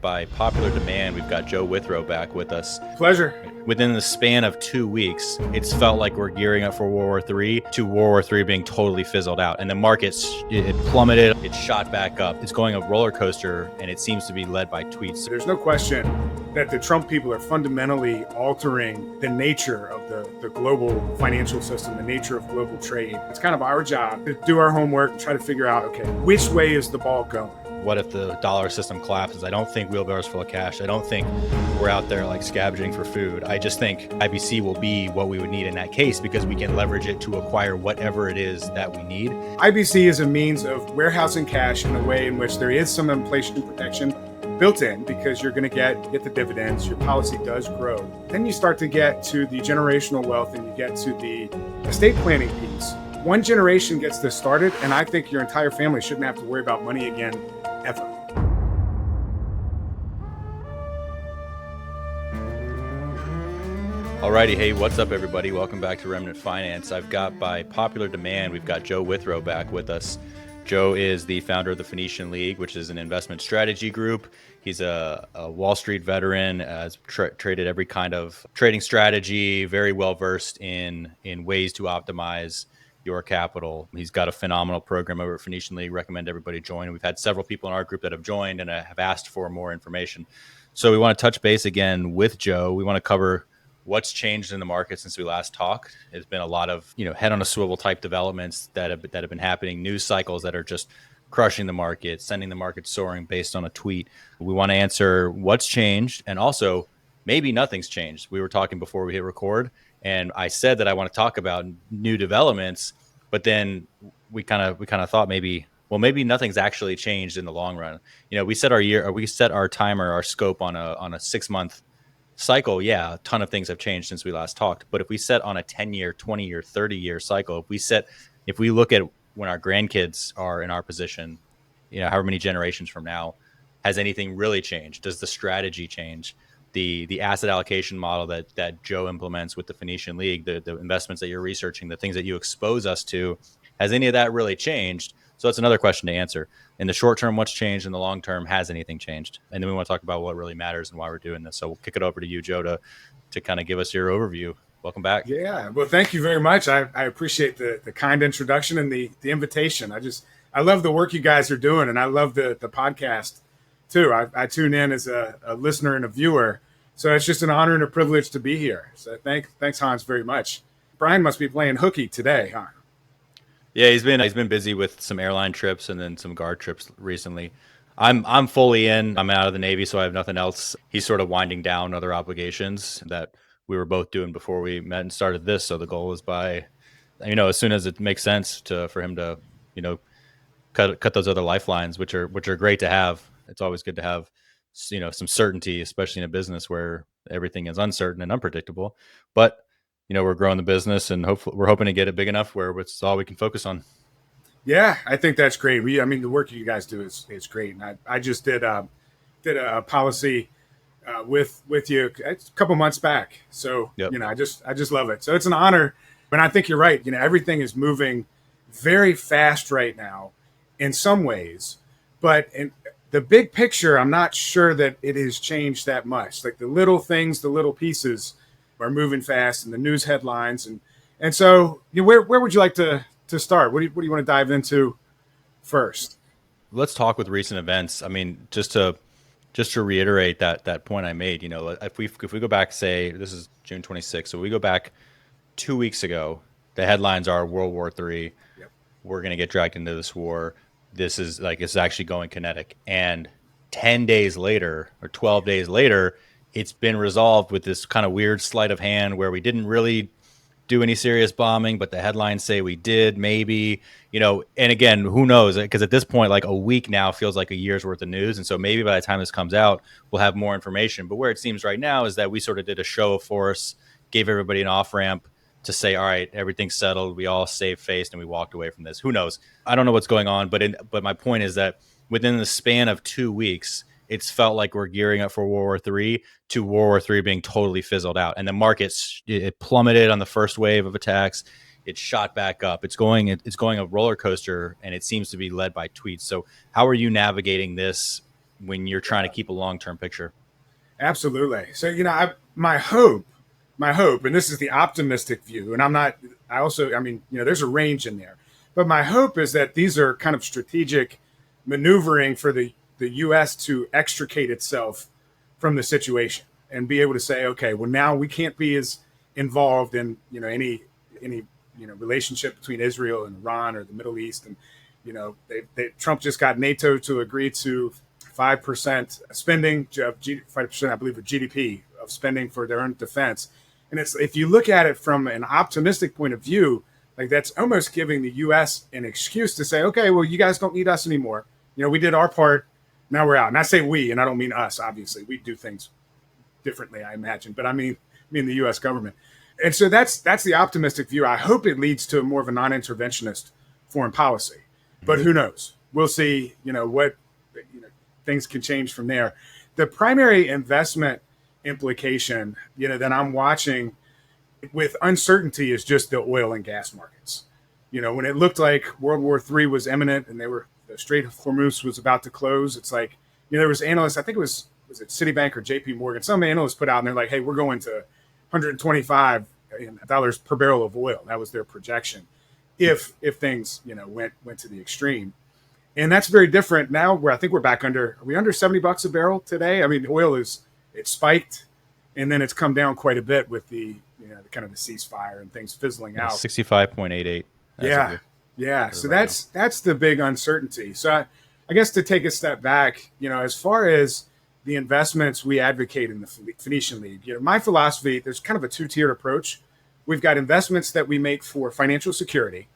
By popular demand, we've got Joe Withrow back with us. Pleasure. Within the span of 2 weeks, it's felt like we're gearing up for World War III to World War III being totally fizzled out. And the markets, it plummeted, it shot back up. It's going a roller coaster, and it seems to be led by tweets. There's no question that the Trump people are fundamentally altering the nature of the global financial system, the nature of global trade. It's kind of our job to do our homework and try to figure out, okay, which way is the ball going? What if the dollar system collapses? I don't think wheelbarrows full of cash. I don't think we're out there like scavenging for food. I just think IBC will be what we would need in that case because we can leverage it to acquire whatever it is that we need. IBC is a means of warehousing cash in a way in which there is some inflation protection built in because you're going to get the dividends, your policy does grow. Then you start to get to the generational wealth and you get to the estate planning piece. One generation gets this started, and I think your entire family shouldn't have to worry about money again, ever. Alrighty, hey, what's up, everybody? Welcome back to Remnant Finance. I've got, by popular demand, we've got Joe Withrow back with us. Joe is the founder of the Phoenician League, which is an investment strategy group. He's a Wall Street veteran, has traded every kind of trading strategy, very well versed in ways to optimize your capital. He's got a phenomenal program over at Phoenician League. Recommend everybody join. We've had several people in our group that have joined and have asked for more information. So we want to touch base again with Joe. We want to cover what's changed in the market since we last talked. There's been a lot of, head on a swivel type developments that have been happening, news cycles that are just crushing the market, sending the market soaring based on a tweet. We want to answer what's changed, and also maybe nothing's changed. We were talking before we hit record, and I said that I want to talk about new developments, but then we kind of thought maybe nothing's actually changed in the long run. We set our timer, our scope on a 6-month cycle. Yeah, a ton of things have changed since we last talked. But if we set on a 10-year, 20-year, 30-year cycle, if we look at when our grandkids are in our position, however many generations from now, has anything really changed? Does the strategy change? The asset allocation model that Joe implements with the Phoenician League, the investments that you're researching, the things that you expose us to, has any of that really changed? So that's another question to answer. In the short term, what's changed? In the long term, has anything changed? And then we want to talk about what really matters and why we're doing this. So we'll kick it over to you, Joe, to kind of give us your overview. Welcome back. Yeah, well, thank you very much. I appreciate the kind introduction and the invitation. I love the work you guys are doing, and I love the podcast too. I tune in as a listener and a viewer. So it's just an honor and a privilege to be here. So thanks, Hans, very much. Brian must be playing hooky today, huh? Yeah, he's been busy with some airline trips and then some guard trips recently. I'm fully in. I'm out of the Navy, so I have nothing else. He's sort of winding down other obligations that we were both doing before we met and started this. So the goal is by, as soon as it makes sense for him to, cut those other lifelines, which are great to have. It's always good to have, some certainty, especially in a business where everything is uncertain and unpredictable. But we're growing the business, and hopefully we're hoping to get it big enough where it's all we can focus on. Yeah, I think that's great. The work you guys do is great. And I just did a policy with you a couple months back. So, yep. I just love it. So it's an honor. But I think you're right. Everything is moving very fast right now in some ways. But in the big picture, I'm not sure that it has changed that much. Like the little things, the little pieces are moving fast, and the news headlines. And so where would you like to start? What do you want to dive into first? Let's talk with recent events. Just to reiterate that point I made, if we go back, say this is June 26th, so we go back 2 weeks ago, the headlines are World War III. Yep. We're going to get dragged into this war. This is it's actually going kinetic. And 10 days later or 12 days later, it's been resolved with this kind of weird sleight of hand where we didn't really do any serious bombing, but the headlines say we did, maybe, and again, who knows? Because at this point, like a week now feels like a year's worth of news. And so maybe by the time this comes out, we'll have more information. But where it seems right now is that we sort of did a show of force, gave everybody an off ramp to say, all right, everything's settled. We all saved face and we walked away from this. Who knows? I don't know what's going on, but my point is that within the span of 2 weeks, it's felt like we're gearing up for World War III to World War III being totally fizzled out. And the markets, it plummeted on the first wave of attacks. It shot back up. It's going a roller coaster, and it seems to be led by tweets. So how are you navigating this when you're trying to keep a long-term picture? Absolutely. So, my hope, and this is the optimistic view, and there's a range in there, but my hope is that these are kind of strategic maneuvering for the U.S. to extricate itself from the situation and be able to say, okay, well, now we can't be as involved in, any relationship between Israel and Iran or the Middle East. And, Trump just got NATO to agree to 5% spending, 5%, I believe, of GDP of spending for their own defense. And it's, if you look at it from an optimistic point of view, like that's almost giving the U.S. an excuse to say, okay, well, you guys don't need us anymore. We did our part. Now we're out. And I say we, and I don't mean us, obviously. We do things differently, I imagine. But I mean the U.S. government. And so that's the optimistic view. I hope it leads to more of a non-interventionist foreign policy. But who knows? We'll see, what things can change from there. The primary investment implication, that I'm watching with uncertainty is just the oil and gas markets. When it looked like World War III was imminent and the Strait of Hormuz was about to close, it's like, there was analysts, I think it was it Citibank or JP Morgan, some analysts put out and they're like, hey, we're going to $125 per barrel of oil. That was their projection if things, went to the extreme. And that's very different now, where I think we're back under $70 a barrel today? I mean, oil it spiked and then it's come down quite a bit with the kind of the ceasefire and things fizzling out. 65.88. Yeah. So that's the big uncertainty. So I guess to take a step back, as far as the investments we advocate in the Phoenician League, my philosophy, there's kind of a two-tiered approach. We've got investments that we make for financial security,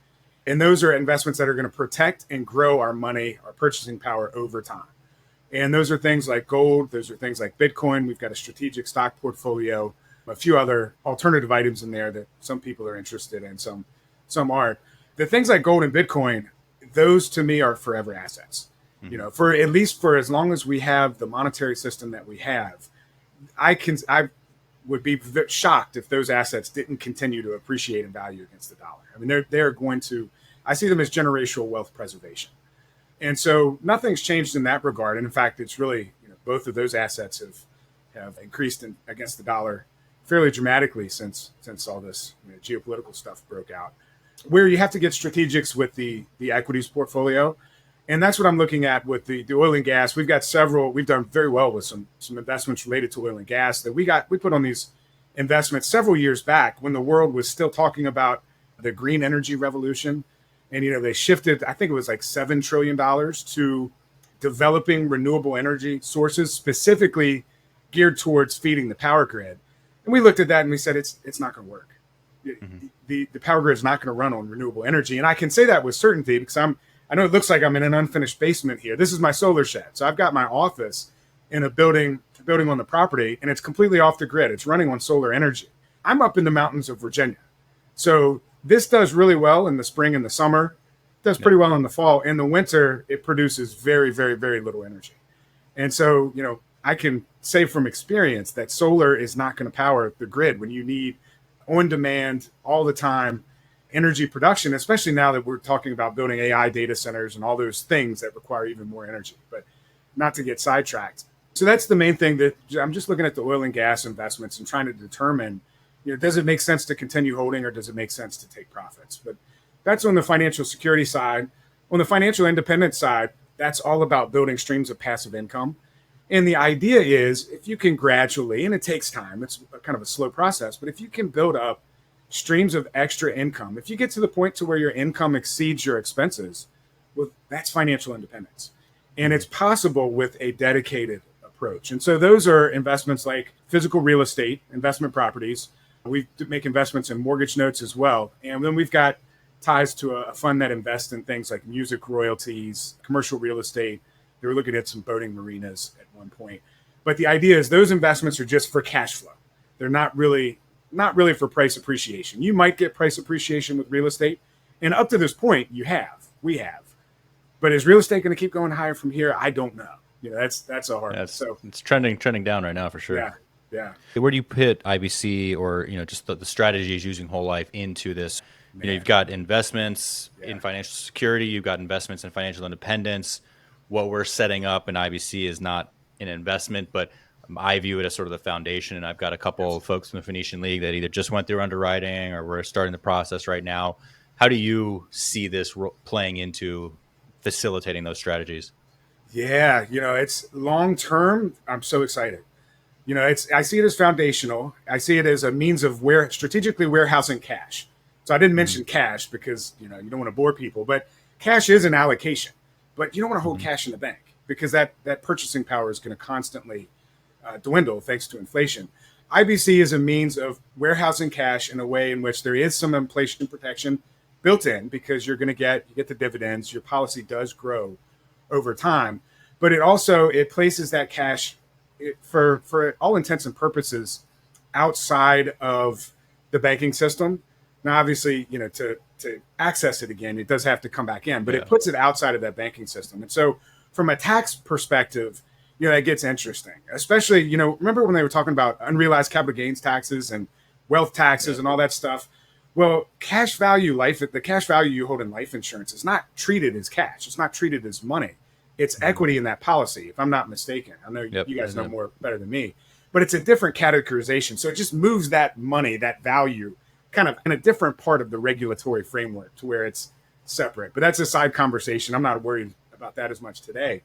and those are investments that are going to protect and grow our money, our purchasing power over time. And those are things like gold. Those are things like Bitcoin. We've got a strategic stock portfolio, a few other alternative items in there that some people are interested in, some aren't. The things like gold and Bitcoin, those to me are forever assets. For at least for as long as we have the monetary system that we have, I would be shocked if those assets didn't continue to appreciate in value against the dollar. I mean, they're going to. I see them as generational wealth preservation, and so nothing's changed in that regard. And in fact, it's really both of those assets have increased against the dollar fairly dramatically since all this geopolitical stuff broke out. Where you have to get strategics with the equities portfolio. And that's what I'm looking at with the oil and gas. We've done very well with some investments related to oil and gas that we put on these investments several years back when the world was still talking about the green energy revolution. And, they shifted, I think it was like $7 trillion to developing renewable energy sources, specifically geared towards feeding the power grid. And we looked at that and we said, it's not going to work. The power grid is not going to run on renewable energy. And I can say that with certainty because I know it looks like I'm in an unfinished basement here. This is my solar shed. So I've got my office in a building on the property, and it's completely off the grid. It's running on solar energy. I'm up in the mountains of Virginia. So this does really well in the spring and the summer. It does pretty well in the fall. In the winter, it produces very, very, very little energy. And so, I can say from experience that solar is not going to power the grid when you need on demand all the time energy production, especially now that we're talking about building AI data centers and all those things that require even more energy, but not to get sidetracked. So that's the main thing that I'm just looking at the oil and gas investments and trying to determine, does it make sense to continue holding or does it make sense to take profits? But that's on the financial security side. On the financial independence side, that's all about building streams of passive income. And the idea is if you can gradually, and it takes time, it's kind of a slow process, but if you can build up streams of extra income, if you get to the point to where your income exceeds your expenses, well, that's financial independence. And it's possible with a dedicated approach. And so those are investments like physical real estate, investment properties. We make investments in mortgage notes as well. And then we've got ties to a fund that invests in things like music royalties, commercial real estate. They were looking at some boating marinas at one point. But the idea is those investments are just for cash flow. They're not really for price appreciation. You might get price appreciation with real estate. And up to this point, we have. But is real estate going to keep going higher from here? I don't know. That's a hard one. So it's trending down right now for sure. Yeah. Where do you put IBC or, just the strategies using whole life into this? You've got investments in financial security. You've got investments in financial independence. what we're setting up in IBC is not an investment, but I view it as sort of the foundation. And I've got a couple of folks from the Phoenician League that either just went through underwriting or we're starting the process right now. How do you see this playing into facilitating those strategies? Yeah, it's long term. I'm so excited. I see it as foundational. I see it as a means of strategically warehousing cash. So I didn't Mm-hmm. mention cash because you don't want to bore people, but cash is an allocation. But you don't want to hold Mm-hmm. cash in the bank because that purchasing power is going to constantly dwindle thanks to inflation. IBC is a means of warehousing cash in a way in which there is some inflation protection built in because you get the dividends. Your policy does grow over time, but it places that cash for all intents and purposes outside of the banking system. Now, obviously, to access it again, it does have to come back in, but Yeah. it puts it outside of that banking system. And so, from a tax perspective, it gets interesting. Especially, remember when they were talking about unrealized capital gains taxes and wealth taxes Yeah. and all that stuff? Well, the cash value you hold in life insurance is not treated as cash. It's not treated as money. It's Mm-hmm. equity in that policy, if I'm not mistaken. I know Yep. you guys know Yep. more better than me, but it's a different categorization. So it just moves that money, that value, kind of in a different part of the regulatory framework to where it's separate. But that's a side conversation. I'm not worried about that as much today.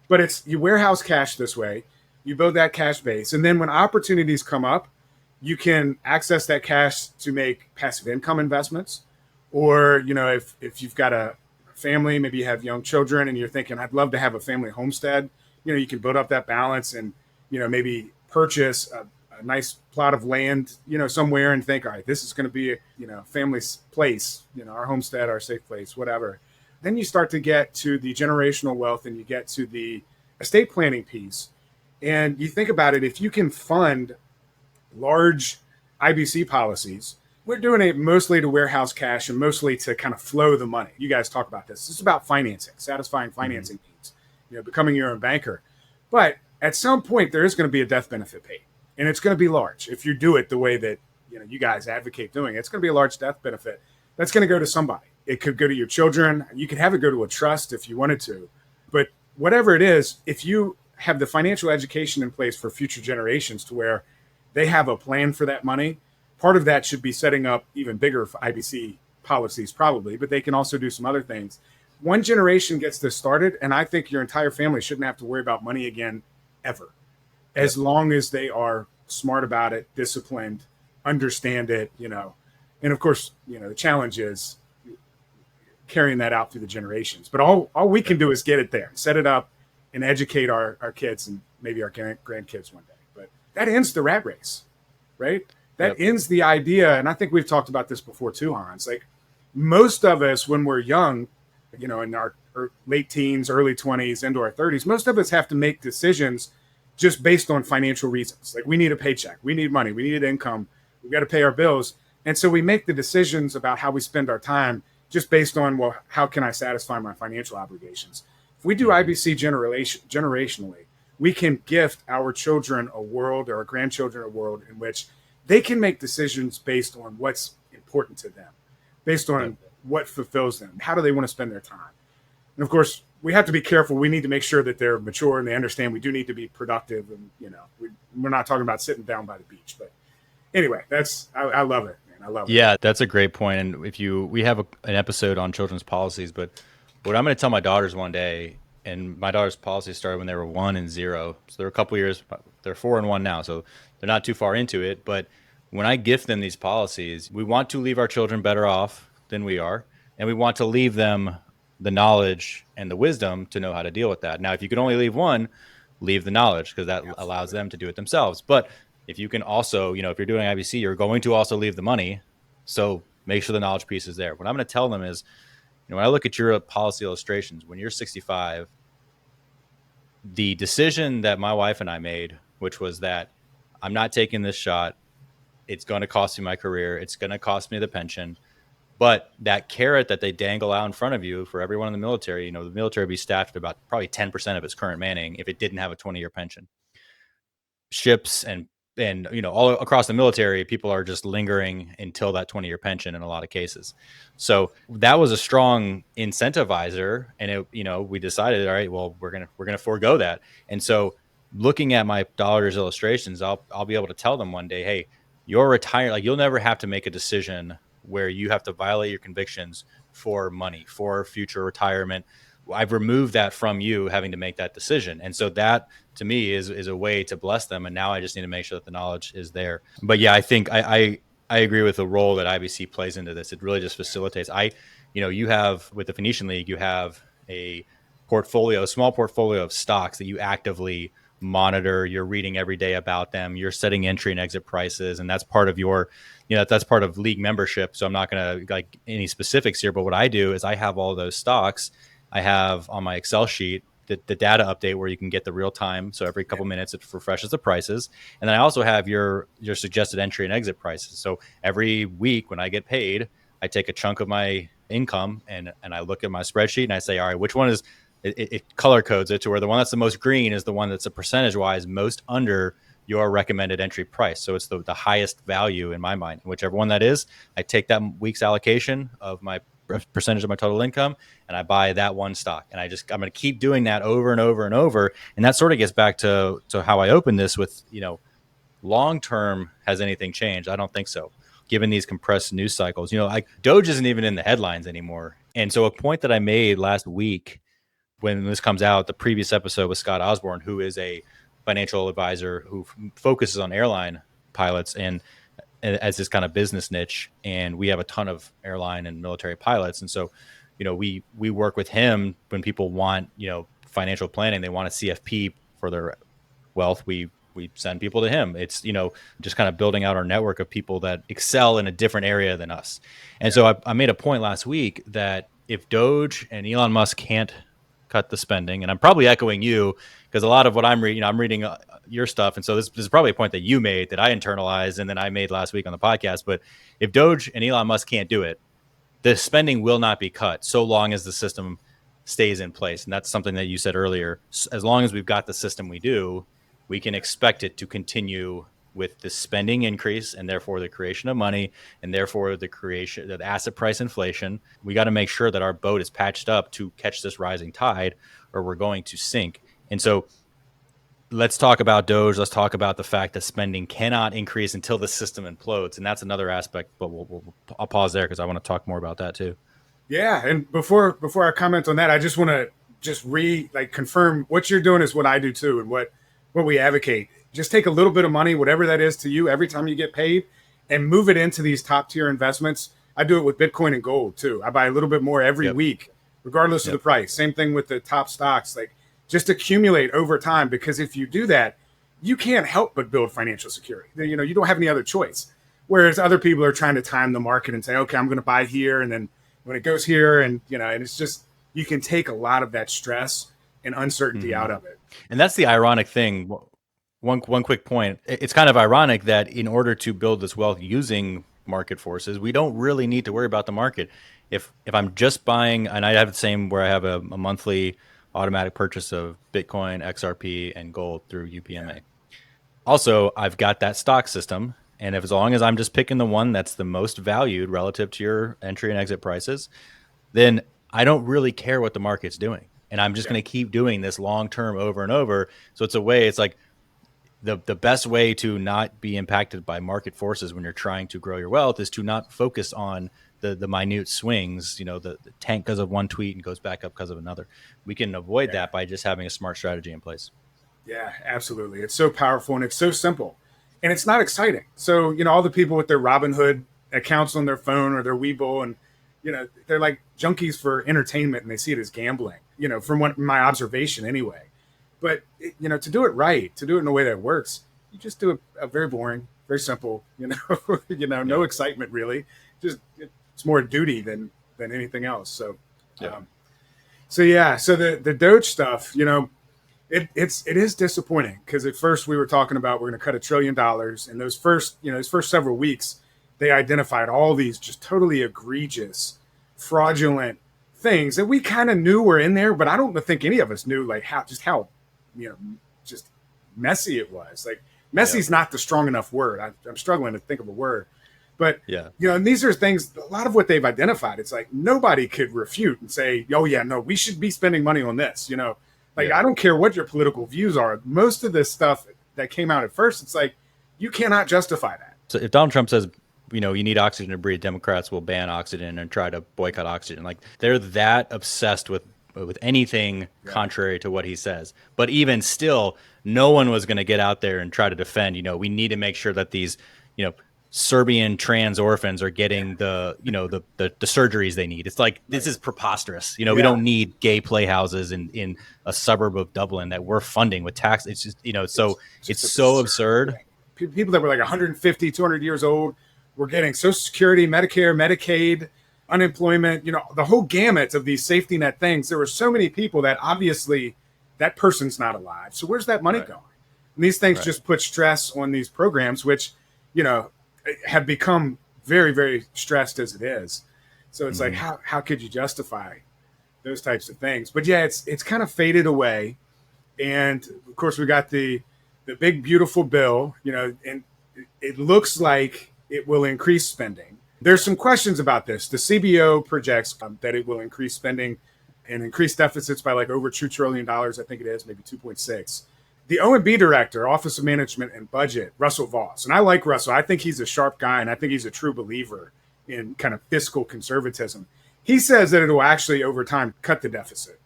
But it's you warehouse cash this way, you build that cash base, and then when opportunities come up, you can access that cash to make passive income investments. Or, if you've got a family, maybe you have young children and you're thinking, I'd love to have a family homestead, you can build up that balance and, maybe purchase a nice plot of land, somewhere and think, all right, this is going to be, family's place, our homestead, our safe place, whatever. Then you start to get to the generational wealth and you get to the estate planning piece. And you think about it, if you can fund large IBC policies, we're doing it mostly to warehouse cash and mostly to kind of flow the money. You guys talk about this. It's about financing, satisfying Mm-hmm. financing needs, becoming your own banker. But at some point, there is going to be a death benefit paid, and it's going to be large if you do it the way that you guys advocate doing it. It's going to be a large death benefit that's going to go to somebody. It could go to your children. You could have it go to a trust if you wanted to, but whatever it is, if you have the financial education in place for future generations to where they have a plan for that money. Part of that should be setting up even bigger IBC policies, probably, but they can also do some other things. One generation gets this started, and I think your entire family shouldn't have to worry about money again ever, Yep. as long as they are smart about it, disciplined, understand it, And of course, the challenge is carrying that out through the generations. But all we can do is get it there, set it up, and educate our kids and maybe our grandkids one day. But that ends the rat race, right? That Yep. ends the idea. And I think we've talked about this before too, Hans. Like most of us, when we're young, in our late teens, early 20s, into our 30s, most of us have to make decisions just based on financial reasons. Like we need a paycheck, we need money, we need income, we've got to pay our bills. And so we make the decisions about how we spend our time just based on, well, how can I satisfy my financial obligations? If we do Mm-hmm. IBC generationally, we can gift our children a world or our grandchildren a world in which they can make decisions based on what's important to them, based Yep. on what fulfills them. How do they want to spend their time? And of course, we have to be careful. We need to make sure that they're mature and they understand we do need to be productive. And, we're not talking about sitting down by the beach. But anyway, I love it, man. I love it. Yeah, that's a great point. And we have an episode on children's policies, but what I'm going to tell my daughters one day, and my daughter's policies started when they were 1 and 0. So they're a couple years, they're 4 and 1 now. So they're not too far into it. But when I gift them these policies, we want to leave our children better off than we are. And we want to leave them the knowledge and the wisdom to know how to deal with that. Now, if you can only leave one, leave the knowledge because that Absolutely. allows them to do it themselves. But if you can also, if you're doing IBC, you're going to also leave the money. So make sure the knowledge piece is there. What I'm going to tell them is, when I look at your policy illustrations, when you're 65, the decision that my wife and I made, which was that I'm not taking this shot. It's going to cost me my career. It's going to cost me the pension. But that carrot that they dangle out in front of you for everyone in the military, the military would be staffed at about probably 10% of its current manning if it didn't have a 20-year pension. Ships and and all across the military, people are just lingering until that 20-year pension in a lot of cases. So that was a strong incentivizer, and we decided, all right, well, we're gonna forego that. And so looking at my dollars illustrations, I'll be able to tell them one day, hey, you're retired, like you'll never have to make a decision where you have to violate your convictions for money, for future retirement. I've removed that from you having to make that decision. And so that to me is a way to bless them. And now I just need to make sure that the knowledge is there. But yeah, I think I agree with the role that IBC plays into this. It really just facilitates. You have with the Phoenician League, you have a small portfolio of stocks that you actively monitor. You're reading every day about them. You're setting entry and exit prices. And that's part of that's part of league membership. So I'm not going to like any specifics here, but what I do is I have all those stocks. I have on my Excel sheet the data update where you can get the real time. So every couple minutes it refreshes the prices. And then I also have your suggested entry and exit prices. So every week when I get paid, I take a chunk of my income and I look at my spreadsheet and I say, all right, which one is it color codes it to where the one that's the most green is the one that's a percentage wise most under your recommended entry price. So it's the highest value in my mind. And whichever one that is, I take that week's allocation of my percentage of my total income and I buy that one stock. And I'm going to keep doing that over and over and over. And that sort of gets back to how I opened this with, long term, has anything changed? I don't think so. Given these compressed news cycles, like DOGE isn't even in the headlines anymore. And so a point that I made last week when this comes out, the previous episode with Scott Osborne, who is a financial advisor who focuses on airline pilots and as this kind of business niche. And we have a ton of airline and military pilots. And so, we work with him when people want, financial planning, they want a CFP for their wealth. We send people to him. It's, just kind of building out our network of people that excel in a different area than us. And so I made a point last week that if DOGE and Elon Musk can't cut the spending, and I'm probably echoing you because a lot of what I'm reading, I'm reading your stuff. And so this is probably a point that you made that I internalized and then I made last week on the podcast. But if DOGE and Elon Musk can't do it, the spending will not be cut so long as the system stays in place. And that's something that you said earlier. As long as we've got the system we do, we can expect it to continue with the spending increase and therefore the creation of money and therefore the creation of asset price inflation. We got to make sure that our boat is patched up to catch this rising tide or we're going to sink. And so let's talk about DOGE. Let's talk about the fact that spending cannot increase until the system implodes. And that's another aspect, but I'll pause there because I want to talk more about that too. Yeah. And before I comment on that, I just want to confirm what you're doing is what I do too. And what we advocate. Just take a little bit of money, whatever that is to you, every time you get paid, and move it into these top tier investments. I do it with Bitcoin and gold too. I buy a little bit more every week, regardless of the price. Same thing with the top stocks. Like just accumulate over time, because if you do that, you can't help but build financial security. You don't have any other choice. Whereas other people are trying to time the market and say, okay, I'm going to buy here, and then when it goes here, and and it's just you can take a lot of that stress and uncertainty out of it. And that's the ironic thing. One quick point. It's kind of ironic that in order to build this wealth using market forces, we don't really need to worry about the market. If I'm just buying, and I have the same where I have a monthly automatic purchase of Bitcoin, XRP, and gold through UPMA. Also, I've got that stock system. And as long as I'm just picking the one that's the most valued relative to your entry and exit prices, then I don't really care what the market's doing. And I'm just going to keep doing this long term over and over. So it's like the best way to not be impacted by market forces when you're trying to grow your wealth is to not focus on the minute swings, the tank because of one tweet and goes back up because of another. We can avoid that by just having a smart strategy in place. Yeah, absolutely. It's so powerful and it's so simple and it's not exciting. So, all the people with their Robinhood accounts on their phone or their Webull, and, they're like junkies for entertainment and they see it as gambling, from my observation anyway. But, to do it right, to do it in a way that works, you just do a very boring, very simple, no excitement really. Just it's more duty than anything else. So, so the Doge stuff, it is disappointing because at first we were talking about we're going to cut $1 trillion, and those first several weeks they identified all these just totally egregious, fraudulent things that we kind of knew were in there, but I don't think any of us knew like how just messy it was. Like Messy's not the strong enough word. I'm struggling to think of a word. But, Yeah. and these are things, a lot of what they've identified, it's like nobody could refute and say, oh, yeah, no, we should be spending money on this. Like, I don't care what your political views are. Most of this stuff that came out at first, it's like, you cannot justify that. So if Donald Trump says, you need oxygen to breathe, Democrats will ban oxygen and try to boycott oxygen. Like they're that obsessed with anything contrary to what he says. But even still, no one was going to get out there and try to defend, we need to make sure that these, Serbian trans orphans are getting the surgeries they need. It's like, this is preposterous. We don't need gay playhouses in a suburb of Dublin that we're funding with tax. It's just, it's so absurd. People that were like 150, 200 years old were getting Social Security, Medicare, Medicaid, unemployment, the whole gamut of these safety net things. There were so many people that obviously that person's not alive. So where's that money going? And these things just put stress on these programs, which, have become very, very stressed as it is. So it's like, how could you justify those types of things? But yeah, it's kind of faded away. And of course we got the big, beautiful bill, and it looks like it will increase spending. There's some questions about this. The CBO projects that it will increase spending and increase deficits by like over $2 trillion. I think it is maybe 2.6. The OMB director, Office of Management and Budget, Russell Voss, and I like Russell. I think he's a sharp guy, and I think he's a true believer in kind of fiscal conservatism. He says that it will actually, over time, cut the deficit.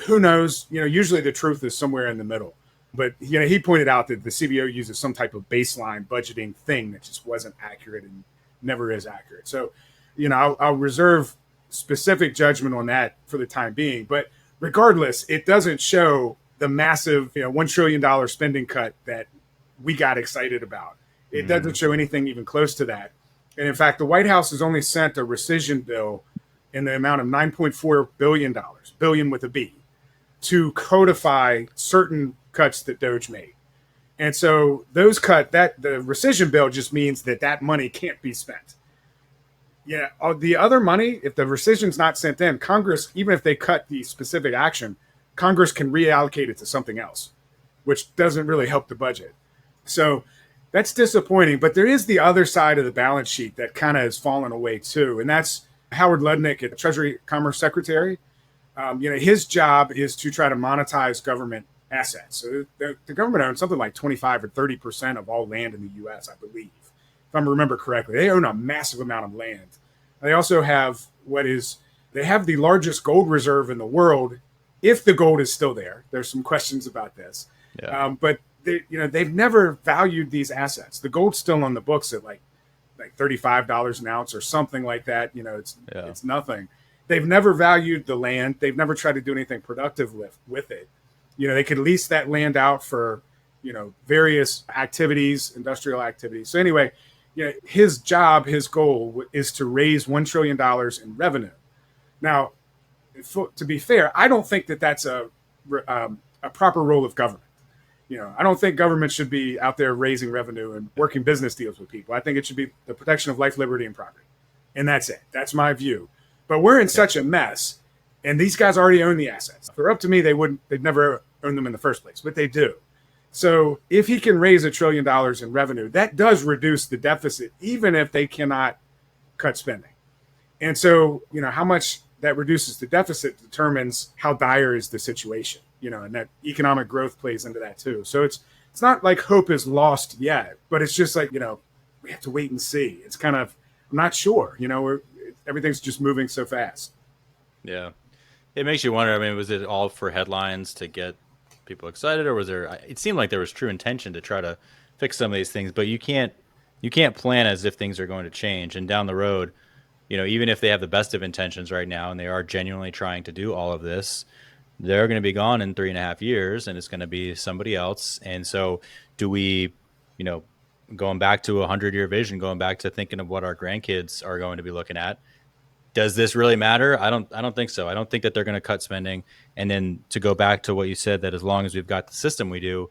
Who knows? Usually the truth is somewhere in the middle. But he pointed out that the CBO uses some type of baseline budgeting thing that just wasn't accurate and never is accurate. So, I'll reserve specific judgment on that for the time being. But regardless, it doesn't show the massive, $1 trillion spending cut that we got excited about. It doesn't show anything even close to that. And in fact, the White House has only sent a rescission bill in the amount of $9.4 billion, billion with a B, to codify certain cuts that DOGE made. And so those the rescission bill just means that money can't be spent. Yeah. The other money, if the rescission's not sent in, Congress, even if they cut the specific action, Congress can reallocate it to something else, which doesn't really help the budget. So that's disappointing. But there is the other side of the balance sheet that kind of has fallen away too. And that's Howard Lutnick, the Treasury Commerce Secretary. His job is to try to monetize government assets. So the government owns something like 25 or 30% of all land in the U.S., I believe, if I remember correctly. They own a massive amount of land. They also have they have the largest gold reserve in the world, if the gold is still there. There's some questions about this. Yeah. But they've never valued these assets. The gold's still on the books at like $35 an ounce or something like that. It's nothing. They've never valued the land. They've never tried to do anything productive with it. They could lease that land out for, various activities, industrial activities. So anyway, his job, his goal is to raise $1 trillion in revenue. Now, to be fair, I don't think that that's a proper role of government. I don't think government should be out there raising revenue and working business deals with people. I think it should be the protection of life, liberty, and property. And that's it. That's my view. But we're in such a mess, and these guys already own the assets. If they're up to me, they'd never own them in the first place, but they do. So if he can raise $1 trillion in revenue, that does reduce the deficit, even if they cannot cut spending. And so, how much that reduces the deficit determines how dire is the situation, and that economic growth plays into that too. So it's not like hope is lost yet, but it's just like, we have to wait and see. It's kind of, I'm not sure, everything's just moving so fast. Yeah. It makes you wonder, was it all for headlines to get people excited, or it seemed like there was true intention to try to fix some of these things, but you can't plan as if things are going to change. And down the road, even if they have the best of intentions right now and they are genuinely trying to do all of this, they're going to be gone in 3.5 years and it's going to be somebody else. And so do we, going back to 100-year vision, going back to thinking of what our grandkids are going to be looking at, does this really matter? I don't think so. I don't think that they're going to cut spending. And then to go back to what you said, that as long as we've got the system we do,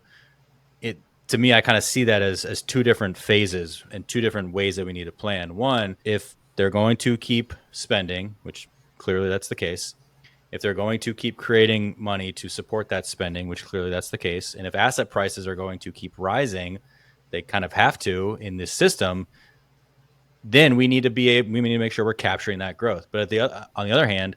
to me, I kind of see that as two different phases and two different ways that we need to plan. One, if they're going to keep spending, which clearly that's the case, if they're going to keep creating money to support that spending, which clearly that's the case, and if asset prices are going to keep rising, they kind of have to in this system, then we need to make sure we're capturing that growth. But on the other hand,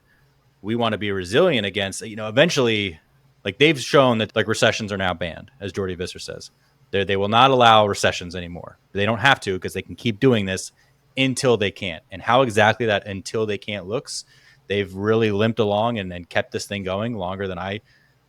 we want to be resilient against, eventually, like they've shown that like recessions are now banned, as Jordy Visser says. They will not allow recessions anymore. They don't have to because they can keep doing this until they can't. And how exactly that until they can't looks, they've really limped along and kept this thing going longer than I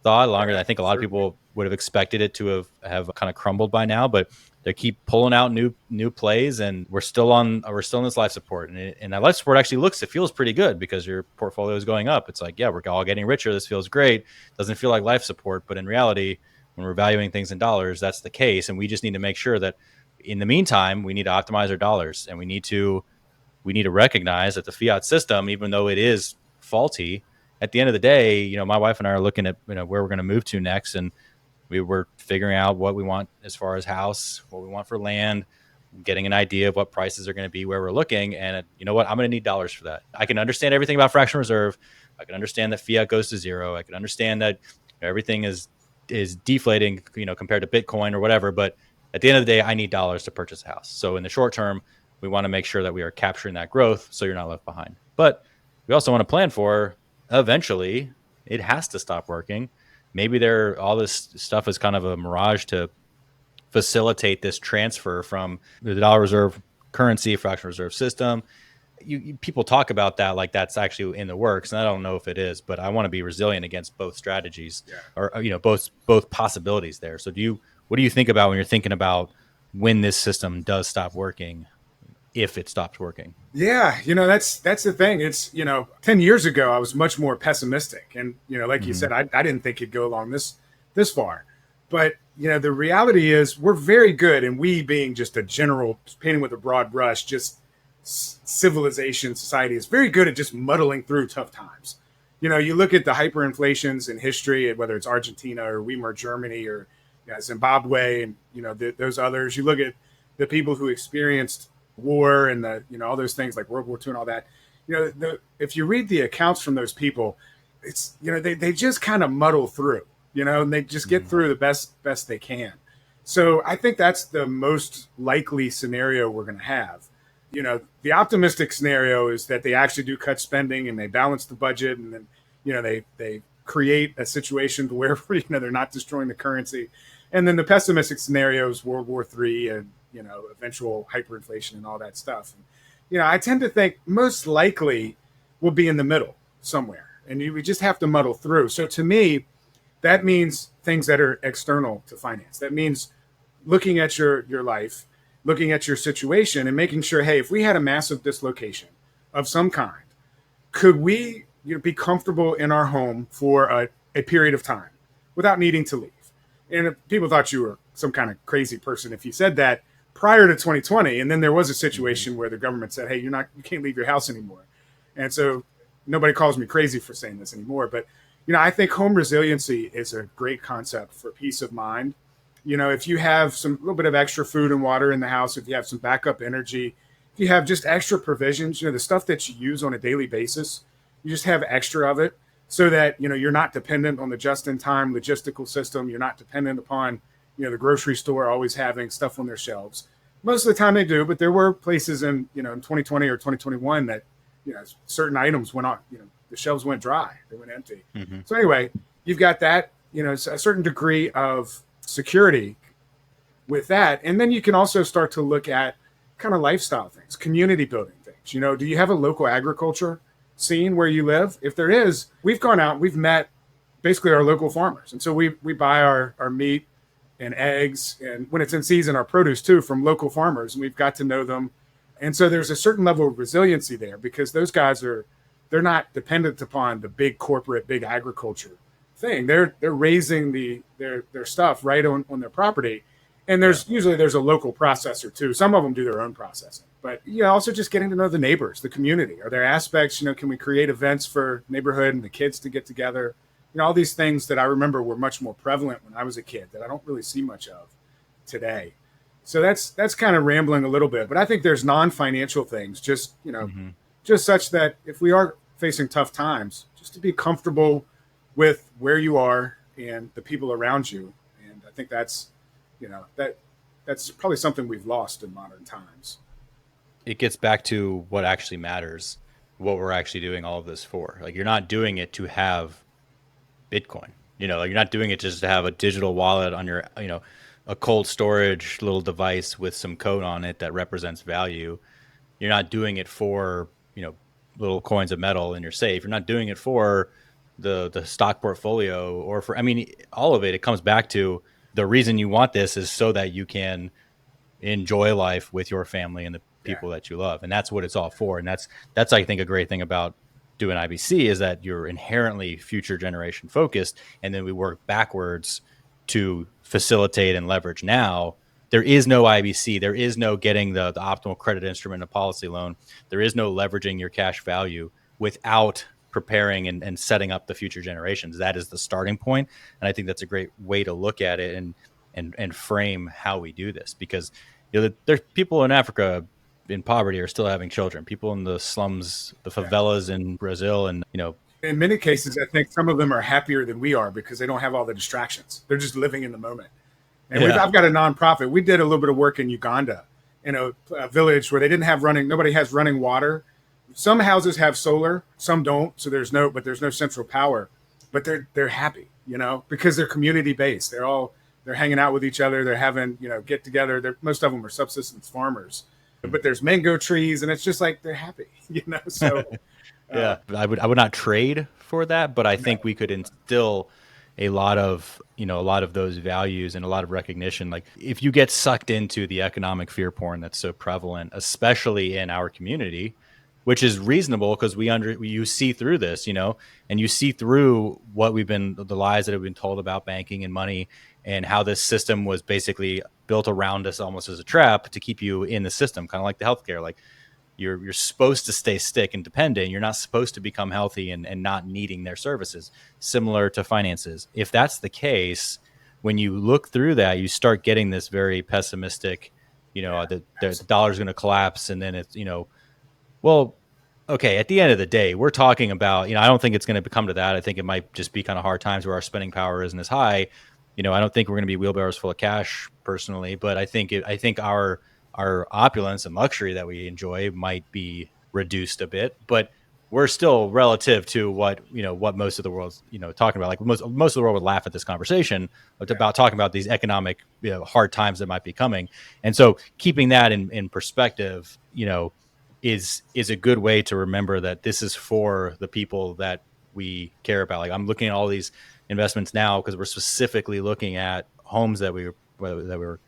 thought, longer than I think a lot of people would have expected it to have kind of crumbled by now. But they keep pulling out new plays, and we're still in this life support, and that life support actually it feels pretty good because your portfolio is going up. It's like, yeah, we're all getting richer. This feels great. Doesn't feel like life support, but in reality, when we're valuing things in dollars, that's the case, and we just need to make sure that in the meantime, we need to optimize our dollars, and we need to recognize that the fiat system, even though it is faulty, at the end of the day, my wife and I are looking at where we're going to move to next, and we were figuring out what we want as far as house, what we want for land, getting an idea of what prices are going to be where we're looking. And you know what? I'm going to need dollars for that. I can understand everything about fractional reserve. I can understand that fiat goes to zero. I can understand that everything is deflating, compared to Bitcoin or whatever. But at the end of the day, I need dollars to purchase a house. So in the short term, we want to make sure that we are capturing that growth so you're not left behind. But we also want to plan for eventually it has to stop working. Maybe all this stuff is kind of a mirage to facilitate this transfer from the dollar reserve currency, fractional reserve system. People talk about that like that's actually in the works, and I don't know if it is, but I want to be resilient against both strategies, or both possibilities there. So what do you think about when you're thinking about when this system does stop working, if it stops working? Yeah, that's the thing. It's 10 years ago I was much more pessimistic, and like you said, I didn't think it'd go along this far. But the reality is we're very good, and we being just a general painting with a broad brush, just civilization, society is very good at just muddling through tough times. You look at the hyperinflations in history, whether it's Argentina or Weimar Germany or Zimbabwe, and those others. You look at the people who experienced war and all those things like World War II and all that. If you read the accounts from those people, it's they just kind of muddle through, and they just get through the best they can. So I think that's the most likely scenario we're going to have. The optimistic scenario is that they actually do cut spending and they balance the budget, and then they create a situation where they're not destroying the currency. And then the pessimistic scenario is World War III and eventual hyperinflation and all that stuff. And, I tend to think most likely we'll be in the middle somewhere, and we just have to muddle through. So to me, that means things that are external to finance. That means looking at your life, looking at your situation, and making sure, hey, if we had a massive dislocation of some kind, could we be comfortable in our home for a period of time without needing to leave? And if people thought you were some kind of crazy person if you said that prior to 2020, and then there was a situation where the government said, hey, you can't leave your house anymore. And so nobody calls me crazy for saying this anymore. But, I think home resiliency is a great concept for peace of mind. If you have a little bit of extra food and water in the house, if you have some backup energy, if you have just extra provisions, the stuff that you use on a daily basis, you just have extra of it so that, you're not dependent on the just-in-time logistical system. You're not dependent upon the grocery store always having stuff on their shelves. Most of the time they do, but there were places in 2020 or 2021 that, certain items went on, the shelves went dry, they went empty. Mm-hmm. So anyway, you've got that, a certain degree of security with that. And then you can also start to look at kind of lifestyle things, community building things. Do you have a local agriculture scene where you live? If there is, we've gone out, we've met basically our local farmers. And so we buy our meat and eggs, and when it's in season, our produce too, from local farmers, and we've got to know them. And so there's a certain level of resiliency there because those guys they're not dependent upon the big corporate, big agriculture thing. They're raising their stuff right on their property. And usually there's a local processor too. Some of them do their own processing, but also just getting to know the neighbors, the community. Are there aspects, can we create events for neighborhood and the kids to get together? All these things that I remember were much more prevalent when I was a kid that I don't really see much of today. So that's kind of rambling a little bit, but I think there's non-financial things, just, just such that if we are facing tough times, just to be comfortable with where you are and the people around you. And I think that's, that's probably something we've lost in modern times. It gets back to what actually matters, what we're actually doing all of this for. Like, you're not doing it to have Bitcoin. Like, you're not doing it just to have a digital wallet on your, a cold storage little device with some code on it that represents value. You're not doing it for, little coins of metal in your safe. You're not doing it for the stock portfolio or for, all of it. It comes back to the reason you want this is so that you can enjoy life with your family and the Yeah. people that you love. And that's what it's all for. And that's I think a great thing about doing IBC is that you're inherently future generation focused. And then we work backwards to facilitate and leverage now. There is no IBC. There is no getting the optimal credit instrument, a policy loan. There is no leveraging your cash value without preparing and setting up the future generations. That is the starting point. And I think that's a great way to look at it and frame how we do this, because there's people in Africa in poverty are still having children. People in the slums, the favelas in Brazil, and In many cases, I think some of them are happier than we are because they don't have all the distractions. They're just living in the moment. And I've got a nonprofit. We did a little bit of work in Uganda, in a village where they didn't have nobody has running water. Some houses have solar, some don't. So there's no central power, but they're happy, because they're community based. They're hanging out with each other. They're having, get together. Most of them are subsistence farmers, but there's mango trees, and it's just like they're happy, So yeah, I would not trade for that, but I think we could instill a lot of those values and a lot of recognition. Like, if you get sucked into the economic fear porn that's so prevalent, especially in our community, which is reasonable because you see through this, and you see through the lies that have been told about banking and money, and how this system was basically built around us almost as a trap to keep you in the system, kind of like the healthcare. Like, you're supposed to stay sick and dependent. You're not supposed to become healthy and not needing their services, similar to finances. If that's the case, when you look through that, you start getting this very pessimistic, the dollar's going to collapse. And then it's, well, okay, at the end of the day, we're talking about, I don't think it's going to come to that. I think it might just be kind of hard times where our spending power isn't as high. I don't think we're going to be wheelbarrows full of cash personally, but I think our opulence and luxury that we enjoy might be reduced a bit, but we're still relative to what most of the world's talking about. Like, most of the world would laugh at this conversation about talking about these economic hard times that might be coming. And so keeping that in perspective, is a good way to remember that this is for the people that we care about. Like, I'm looking at all these investments now because we're specifically looking at homes that we were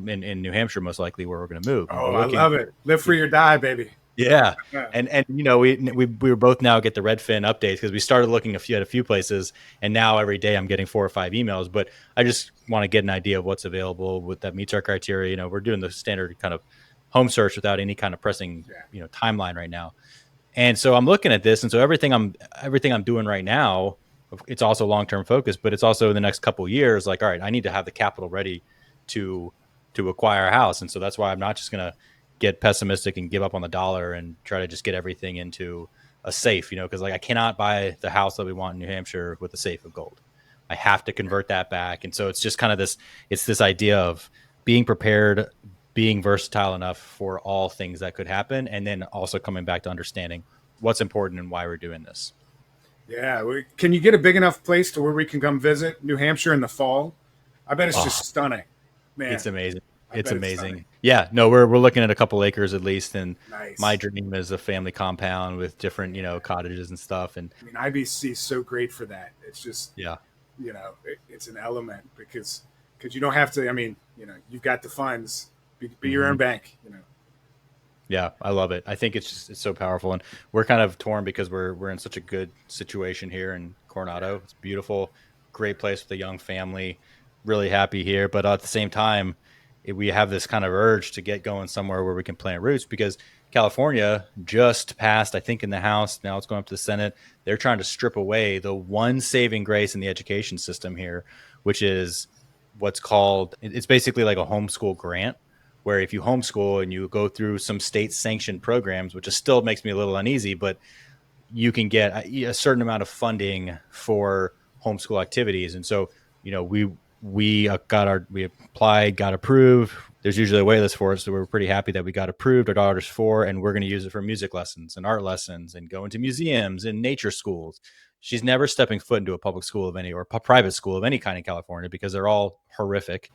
in New Hampshire, most likely, where we're going to move. Oh, I love it. Live free or die, baby. Yeah. And we were both now get the Redfin updates because we started looking at a few places, and now every day I'm getting 4 or 5 emails. But I just want to get an idea of what's available that meets our criteria. We're doing the standard kind of home search without any kind of pressing timeline right now. And so I'm looking at this, and so everything I'm doing right now, it's also long-term focused, but it's also in the next couple of years. Like, all right, I need to have the capital ready to acquire a house, and so that's why I'm not just gonna get pessimistic and give up on the dollar and try to just get everything into a safe, because like, I cannot buy the house that we want in New Hampshire with a safe of gold. I have to convert that back, and so it's just kind of this idea of being prepared, being versatile enough for all things that could happen, and then also coming back to understanding what's important and why we're doing this. Yeah. Can you get a big enough place to where we can come visit New Hampshire in the fall? I bet it's just stunning, man. It's amazing. It's amazing. Yeah, no, we're looking at a couple acres at least, and my dream is a family compound with different, cottages and stuff. And IBC is so great for that. It's just, it's an element because you don't have to. You've got the funds. Be your own bank. Yeah, I love it. I think it's so powerful, and we're kind of torn because we're in such a good situation here in Coronado. It's beautiful, great place with a young family. Really happy here, but at the same time, we have this kind of urge to get going somewhere where we can plant roots, because California just passed, I think, in the House. Now it's going up to the Senate. They're trying to strip away the one saving grace in the education system here, which is what's called, it's basically like a homeschool grant, where if you homeschool and you go through some state sanctioned programs, which still makes me a little uneasy, but you can get a certain amount of funding for homeschool activities. And so, we applied, got approved. There's usually a wait list for it, so we're pretty happy that we got approved. Our daughter's 4, and we're going to use it for music lessons and art lessons and going to museums and nature schools. She's never stepping foot into a public school of any or private school of any kind in California because they're all horrific,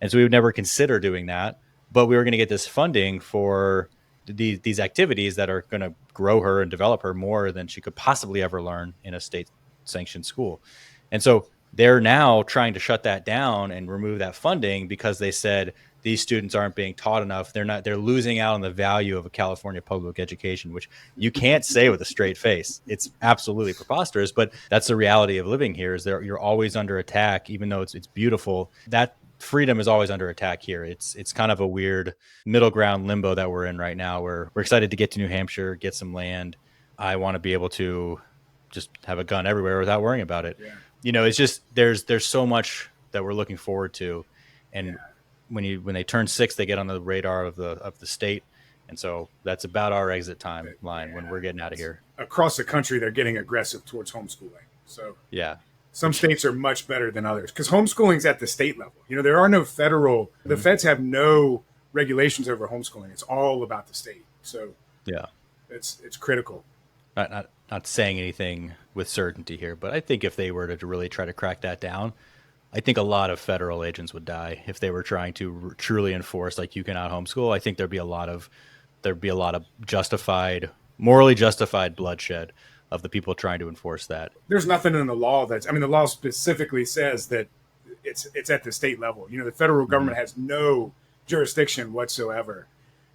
and so we would never consider doing that. But we were going to get this funding for these activities that are going to grow her and develop her more than she could possibly ever learn in a state sanctioned school. And so they're now trying to shut that down and remove that funding because they said these students aren't being taught enough. They're losing out on the value of a California public education, which you can't say with a straight face. It's absolutely preposterous, but that's the reality of living here. Is you're always under attack, even though it's beautiful. That freedom is always under attack here. It's kind of a weird middle ground limbo that we're in right now, where we're excited to get to New Hampshire, get some land. I want to be able to just have a gun everywhere without worrying about it. Yeah. It's just there's so much that we're looking forward to, and when they turn 6, they get on the radar of the state, and so that's about our exit timeline when we're getting out of here. Across the country, they're getting aggressive towards homeschooling. So yeah. Some states are much better than others because homeschooling's at the state level. There are no federal, the feds have no regulations over homeschooling. It's all about the state. So yeah, it's critical. Not saying anything with certainty here, but I think if they were to really try to crack that down, I think a lot of federal agents would die if they were trying to truly enforce, like, you cannot homeschool. I think there'd be a lot of morally justified bloodshed of the people trying to enforce that. There's nothing in the law the law specifically says that it's at the state level. The federal government has no jurisdiction whatsoever.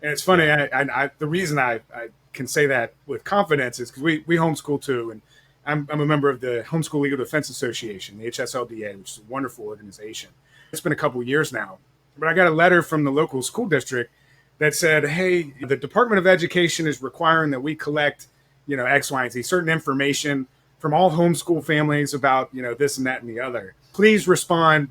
And it's funny, I the reason I can say that with confidence is because we homeschool too, and I'm a member of the Homeschool Legal Defense Association, the HSLDA, which is a wonderful organization. It's been a couple years now, but I got a letter from the local school district that said, hey, the Department of Education is requiring that we collect X, Y, and Z, certain information from all homeschool families about, this and that and the other. Please respond,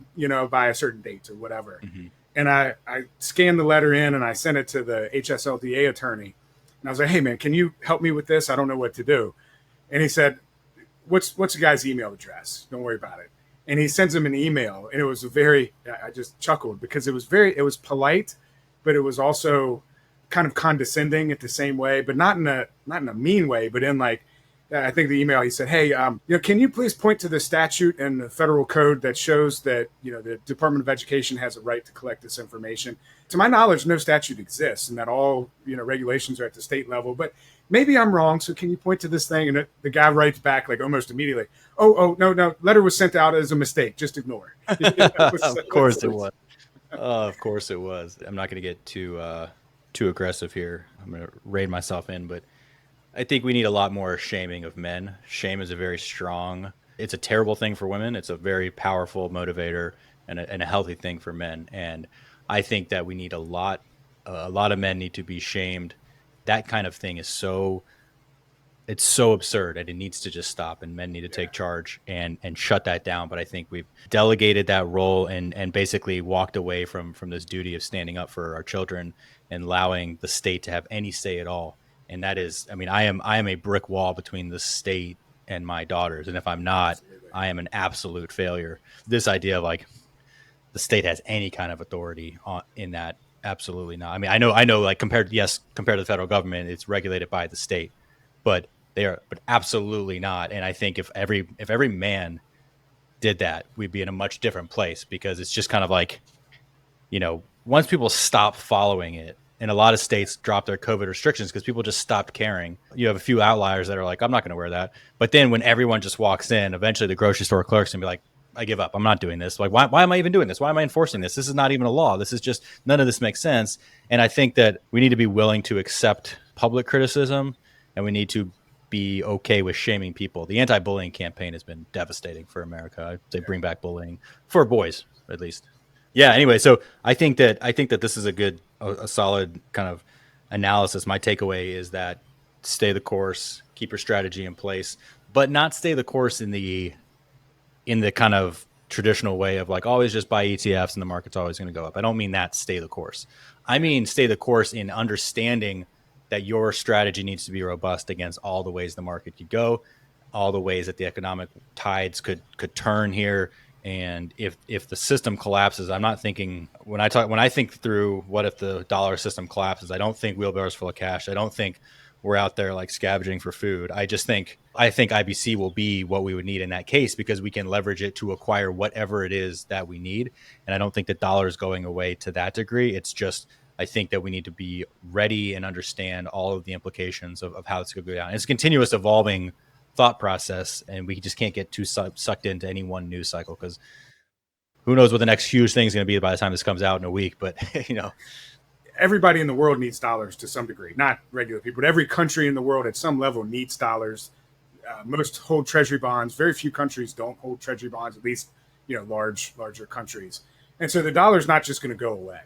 by a certain date or whatever. Mm-hmm. And I scanned the letter in and I sent it to the HSLDA attorney. And I was like, hey, man, can you help me with this? I don't know what to do. And he said, what's the guy's email address? Don't worry about it. And he sends him an email. And it was I just chuckled because it was polite, but it was also kind of condescending at the same way, but not in a mean way, but in like, I think the email, he said, hey, can you please point to the statute and the federal code that shows that, the Department of Education has a right to collect this information? To my knowledge, no statute exists and that all, regulations are at the state level, but maybe I'm wrong. So can you point to this thing? And the guy writes back like almost immediately, oh, no, letter was sent out as a mistake. Just ignore it. Of course it was. Of course it was. I'm not going to get too aggressive here. I'm going to rein myself in, but I think we need a lot more shaming of men. Shame is it's a terrible thing for women. It's a very powerful motivator and a healthy thing for men. And I think that we need a lot of men need to be shamed. That kind of thing is so absurd and it needs to just stop, and men need to take charge and shut that down. But I think we've delegated that role and basically walked away from this duty of standing up for our children and allowing the state to have any say at all. And that is, I am a brick wall between the state and my daughters. And if I'm not, I am an absolute failure. This idea of like the state has any kind of authority in that, absolutely not. I know like compared to the federal government, it's regulated by the state, but absolutely not. And I think if every man did that, we'd be in a much different place, because it's just kind of like, once people stop following it, and a lot of states dropped their COVID restrictions because people just stopped caring. You have a few outliers that are like, I'm not going to wear that. But then when everyone just walks in, eventually the grocery store clerk's going to be like, I give up. I'm not doing this. Like, why am I even doing this? Why am I enforcing this? This is not even a law. This is just, none of this makes sense. And I think that we need to be willing to accept public criticism, and we need to be okay with shaming people. The anti-bullying campaign has been devastating for America. I'd say bring back bullying for boys, at least. Yeah. Anyway, so I think that this is a solid kind of analysis. My takeaway is that stay the course, keep your strategy in place, but not stay the course in the kind of traditional way of like always just buy ETFs and the market's always going to go up. I don't mean that stay the course. I mean stay the course in understanding that your strategy needs to be robust against all the ways the market could go, all the ways that the economic tides could turn here. And if the system collapses, I'm not thinking when I think through what if the dollar system collapses, I don't think wheelbarrows full of cash. I don't think we're out there like scavenging for food. I think IBC will be what we would need in that case because we can leverage it to acquire whatever it is that we need. And I don't think the dollar is going away to that degree. It's just I think that we need to be ready and understand all of the implications of how it's going to go down. It's a continuous evolving thought process, and we just can't get too sucked into any one news cycle because who knows what the next huge thing is going to be by the time this comes out in a week. But everybody in the world needs dollars to some degree, not regular people, but every country in the world at some level needs dollars. Most hold treasury bonds. Very few countries don't hold treasury bonds, at least, larger countries. And so the dollar is not just going to go away.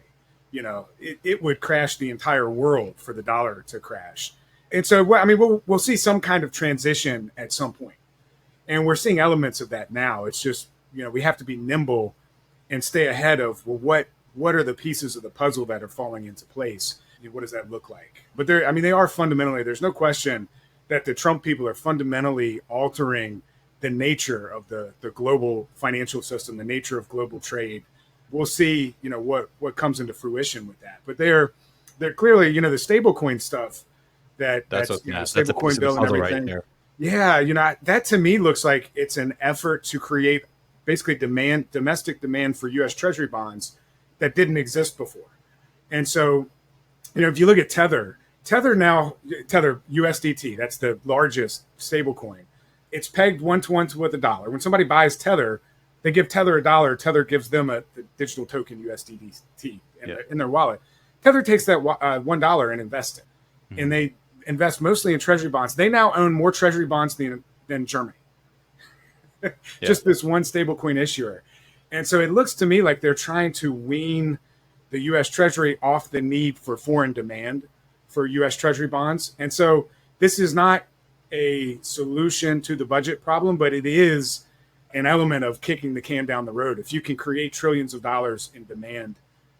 It would crash the entire world for the dollar to crash. And so, we'll see some kind of transition at some point. And we're seeing elements of that now. It's just, we have to be nimble and stay ahead of, what are the pieces of the puzzle that are falling into place? What does that look like? But they are fundamentally, there's no question that the Trump people are fundamentally altering the nature of the global financial system, the nature of global trade. We'll see, what comes into fruition with that. But they're clearly, the stablecoin stuff that's stablecoin bill and everything. Right, yeah, that to me looks like it's an effort to create basically domestic demand for U.S. Treasury bonds that didn't exist before. And so, if you look at Tether USDT, that's the largest stablecoin. It's pegged 1-to-1 with a dollar. When somebody buys Tether, they give Tether $1. Tether gives them the digital token USDT in their wallet. Tether takes that $1 and invests it. Mm-hmm. And they invest mostly in treasury bonds. They now own more treasury bonds than Germany. Just this one stablecoin issuer. And so it looks to me like they're trying to wean the U.S. Treasury off the need for foreign demand for U.S. Treasury bonds. And so this is not a solution to the budget problem, but it is an element of kicking the can down the road. If you can create trillions of dollars in demand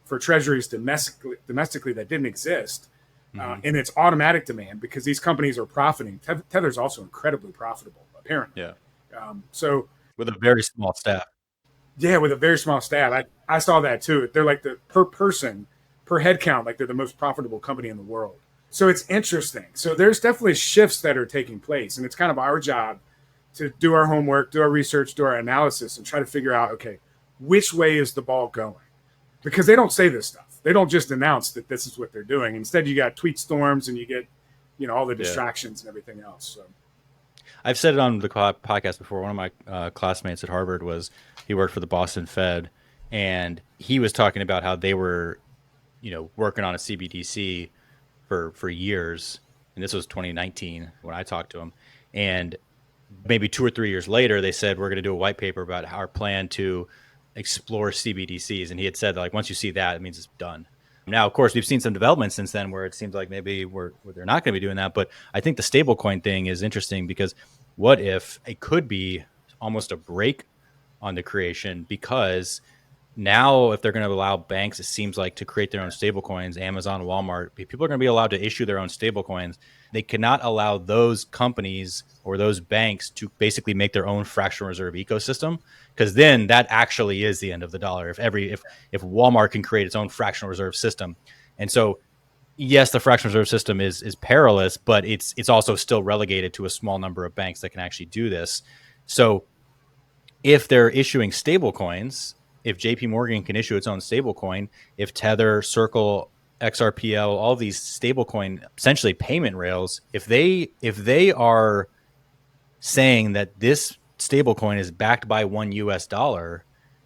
for treasuries domestically that didn't exist, and it's automatic demand because these companies are profiting. Tether's also incredibly profitable, apparently. Yeah. So with a very small staff. Yeah, with a very small staff. I saw that too. They're like per person, per head count, like they're the most profitable company in the world. So it's interesting. So there's definitely shifts that are taking place. And it's kind of our job to do our homework, do our research, do our analysis, and try to figure out, okay, which way is the ball going? Because they don't say this stuff. They don't just announce that this is what they're doing. Instead, you got tweet storms and you get, all the distractions and everything else. So I've said it on the podcast before. One of my classmates at Harvard he worked for the Boston Fed, and he was talking about how they were, working on a CBDC for years. And this was 2019 when I talked to him. And maybe 2 or 3 years later, they said, we're going to do a white paper about our plan to explore CBDCs. And he had said, like, once you see that, it means it's done. Now, of course, we've seen some developments since then where it seems like maybe they're not going to be doing that. But I think the stablecoin thing is interesting because what if it could be almost a break on the creation? Because now if they're going to allow banks, it seems like, to create their own stablecoins, Amazon, Walmart, people are going to be allowed to issue their own stablecoins. They cannot allow those companies or those banks to basically make their own fractional reserve ecosystem, because then that actually is the end of the dollar. If Walmart can create its own fractional reserve system. And so, yes, the fractional reserve system is perilous, but it's also still relegated to a small number of banks that can actually do this. So if they're issuing stable coins, if JP Morgan can issue its own stablecoin, if Tether, Circle, XRPL, all these stablecoin essentially payment rails, if they are saying that this stablecoin is backed by $1,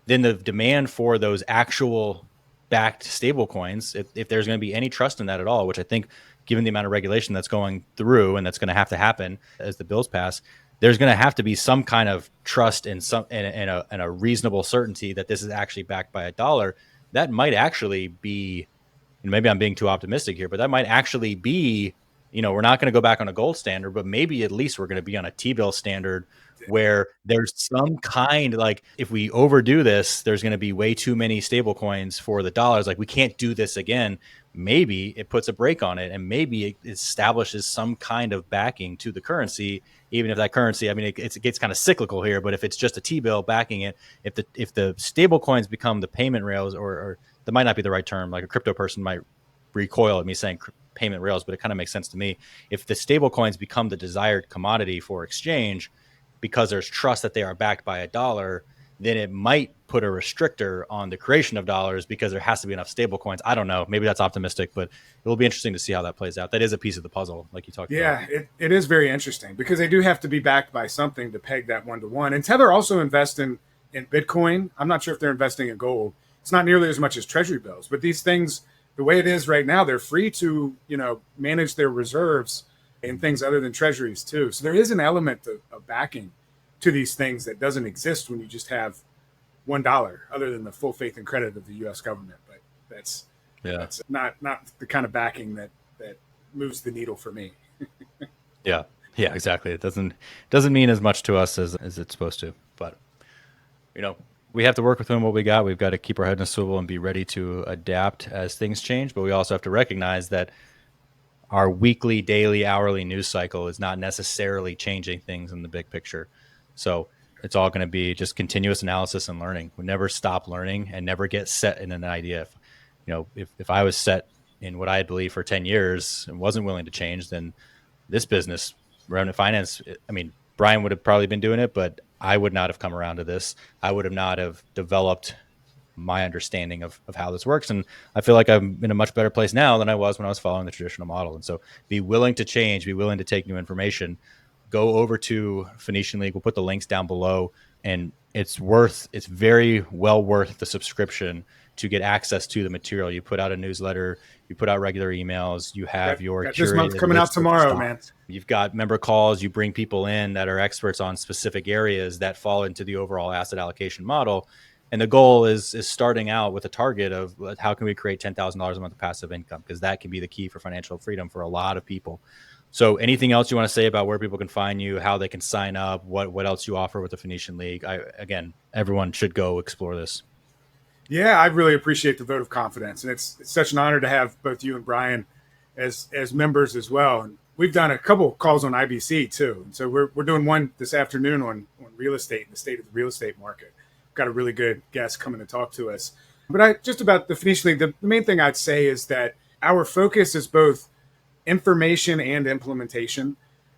then the demand for those actual backed stablecoins, if there's going to be any trust in that at all, which I think, given the amount of regulation that's going through and that's going to have to happen as the bills pass, there's going to have to be some kind of trust and a reasonable certainty that this is actually backed by $1. That might actually be, and maybe I'm being too optimistic here, but that might actually be, we're not going to go back on a gold standard, but maybe at least we're going to be on a T-bill standard where there's some kind, like if we overdo this, there's going to be way too many stable coins for the dollars. Like we can't do this again. Maybe it puts a brake on it, and maybe it establishes some kind of backing to the currency, even if that currency, I mean, it gets kind of cyclical here, but if it's just a T-bill backing it, if the stable coins become the payment rails, or that might not be the right term, like a crypto person might recoil at me saying payment rails, but it kind of makes sense to me. If the stable coins become the desired commodity for exchange, because there's trust that they are backed by a dollar, then it might put a restrictor on the creation of dollars because there has to be enough stable coins. I don't know. Maybe that's optimistic, but it will be interesting to see how that plays out. That is a piece of the puzzle, like you talked about. Yeah, it is very interesting because they do have to be backed by something to peg that 1-to-1. And Tether also invests in Bitcoin. I'm not sure if they're investing in gold. It's not nearly as much as treasury bills, but these things, the way it is right now, they're free to, manage their reserves in things other than treasuries too. So there is an element of backing to these things that doesn't exist when you just have $1, other than the full faith and credit of the U.S. government. But that's not the kind of backing that moves the needle for me. Yeah, exactly. It doesn't mean as much to us as it's supposed to. But we have to work with what we got. We've got to keep our head in a swivel and be ready to adapt as things change. But we also have to recognize that our weekly, daily, hourly news cycle is not necessarily changing things in the big picture. So it's all going to be just continuous analysis and learning. We never stop learning and never get set in an idea. If I was set in what I had believed for 10 years and wasn't willing to change, then this business, remnant finance, I mean, Brian would have probably been doing it, but I would not have come around to this. I would have not have developed my understanding of how this works. And I feel like I'm in a much better place now than I was when I was following the traditional model. And so be willing to change, be willing to take new information, go over to Phoenician League. We'll put the links down below, and it's very well worth the subscription to get access to the material. You put out a newsletter, you put out regular emails, you have your this month coming out tomorrow, man. You've got member calls, you bring people in that are experts on specific areas that fall into the overall asset allocation model. And the goal is starting out with a target of how can we create $10,000 a month of passive income, because that can be the key for financial freedom for a lot of people. So anything else you want to say about where people can find you, how they can sign up, what else you offer with the Phoenician League? Again, everyone should go explore this. Yeah, I really appreciate the vote of confidence. And it's such an honor to have both you and Brian as members as well. And we've done a couple calls on IBC too. And so we're doing one this afternoon on real estate and the state of the real estate market. Got a really good guest coming to talk to us. But just about the Phoenician League, the main thing I'd say is that our focus is both information and implementation.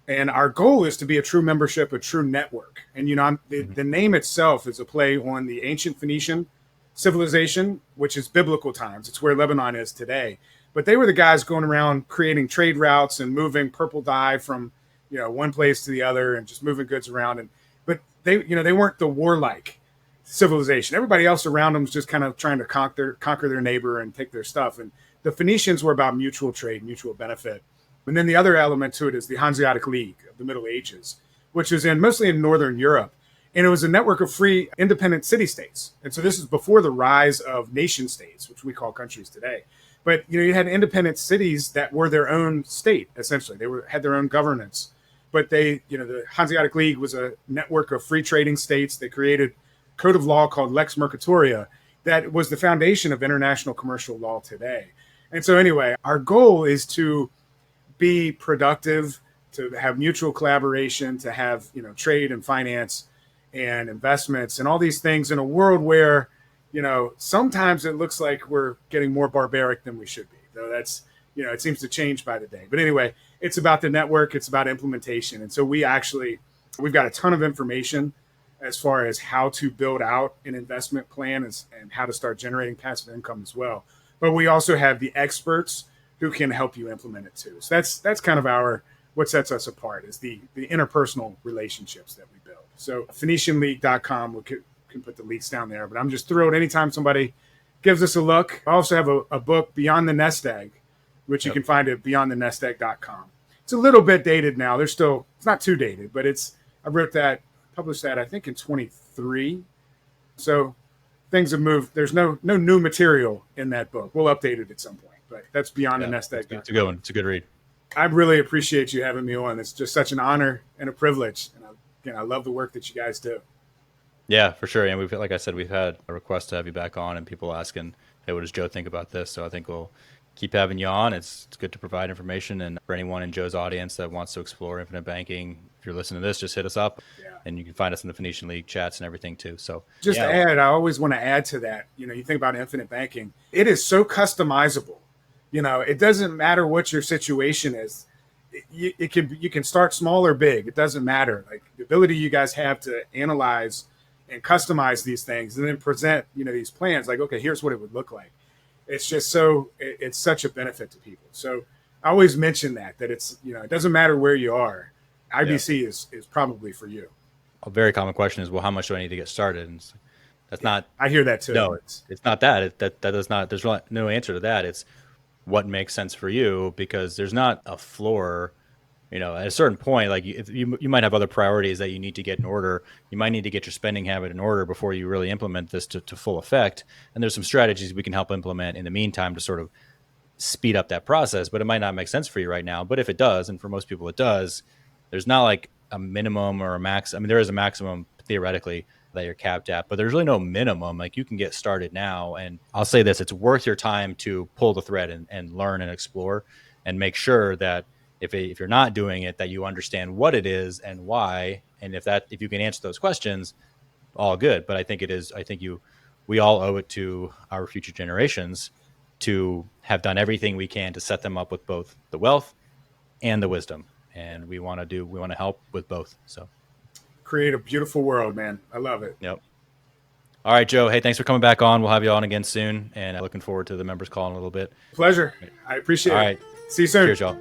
And our goal is to be a true membership, a true network. And, the name itself is a play on the ancient Phoenician civilization, which is biblical times. It's where Lebanon is today. But they were the guys going around creating trade routes and moving purple dye from, one place to the other and just moving goods around. But they weren't the warlike civilization. Everybody else around them was just kind of trying to conquer their neighbor and take their stuff. And the Phoenicians were about mutual trade, mutual benefit. And then the other element to it is the Hanseatic League of the Middle Ages, which was mostly in Northern Europe. And it was a network of free independent city-states. And so this is before the rise of nation states, which we call countries today. But, you had independent cities that were their own state, essentially. They had their own governance. But the Hanseatic League was a network of free trading states. They created a code of law called Lex Mercatoria that was the foundation of international commercial law today. And so anyway, our goal is to be productive, to have mutual collaboration, to have, trade and finance and investments and all these things in a world where, sometimes it looks like we're getting more barbaric than we should be. Though that's, it seems to change by the day. But anyway, it's about the network. It's about implementation. And so we've got a ton of information as far as how to build out an investment plan and how to start generating passive income as well. But we also have the experts who can help you implement it too. So that's kind of what sets us apart is the interpersonal relationships that we build. So PhoenicianLeague.com, we can put the links down there, but I'm just thrilled anytime somebody gives us a look. I also have a book, Beyond the Nest Egg, which you can find at beyondthenestegg.com. It's a little bit dated now. It's not too dated, but I published that I think in 23. So things have moved. There's no new material in that book. We'll update it at some point, but that's Beyond the Nest Egg. It's a good one. It's a good read. I really appreciate you having me on. It's just such an honor and a privilege. And again, I love the work that you guys do. Yeah, for sure. And we've, like I said, we've had a request to have you back on, and people asking, "Hey, what does Joe think about this?" So I think we'll keep having you on. It's good to provide information, and for anyone in Joe's audience that wants to explore infinite banking, if you're listening to this, just hit us up, Yeah. and you can find us in the Phoenician League chats and everything too. So Just to yeah, add, I always want to add to that. You think about infinite banking, it is so customizable. It doesn't matter what your situation is. You can start small or big. It doesn't matter. Like the ability you guys have to analyze and customize these things and then present, these plans like, okay, here's what it would look like. It's just it's such a benefit to people. So I always mention that it's, it doesn't matter where you are. IBC is probably for you. a very common question is, well, how much do I need to get started? And that's not. I hear that too. No, it's not that. That does not. There's no answer to that. It's what makes sense for you, because there's not a floor. At a certain point, like you might have other priorities that you need to get in order. You might need to get your spending habit in order before you really implement this to full effect. And there's some strategies we can help implement in the meantime to sort of speed up that process, but it might not make sense for you right now. But if it does, and for most people it does, there's not like a minimum or a max. I mean, there is a maximum theoretically that you're capped at, but there's really no minimum. Like you can get started now. And I'll say this, it's worth your time to pull the thread and learn and explore and make sure that if you're not doing it, that you understand what it is and why. And if you can answer those questions, all good. But I think we all owe it to our future generations to have done everything we can to set them up with both the wealth and the wisdom. And we want to help with both. So Create a beautiful world, man. I love it. yep. All right, Joe. Hey, thanks for coming back on. We'll have you on again soon. And looking forward to the members call in a little bit. Pleasure. I appreciate it. All right. See you soon. Cheers, y'all.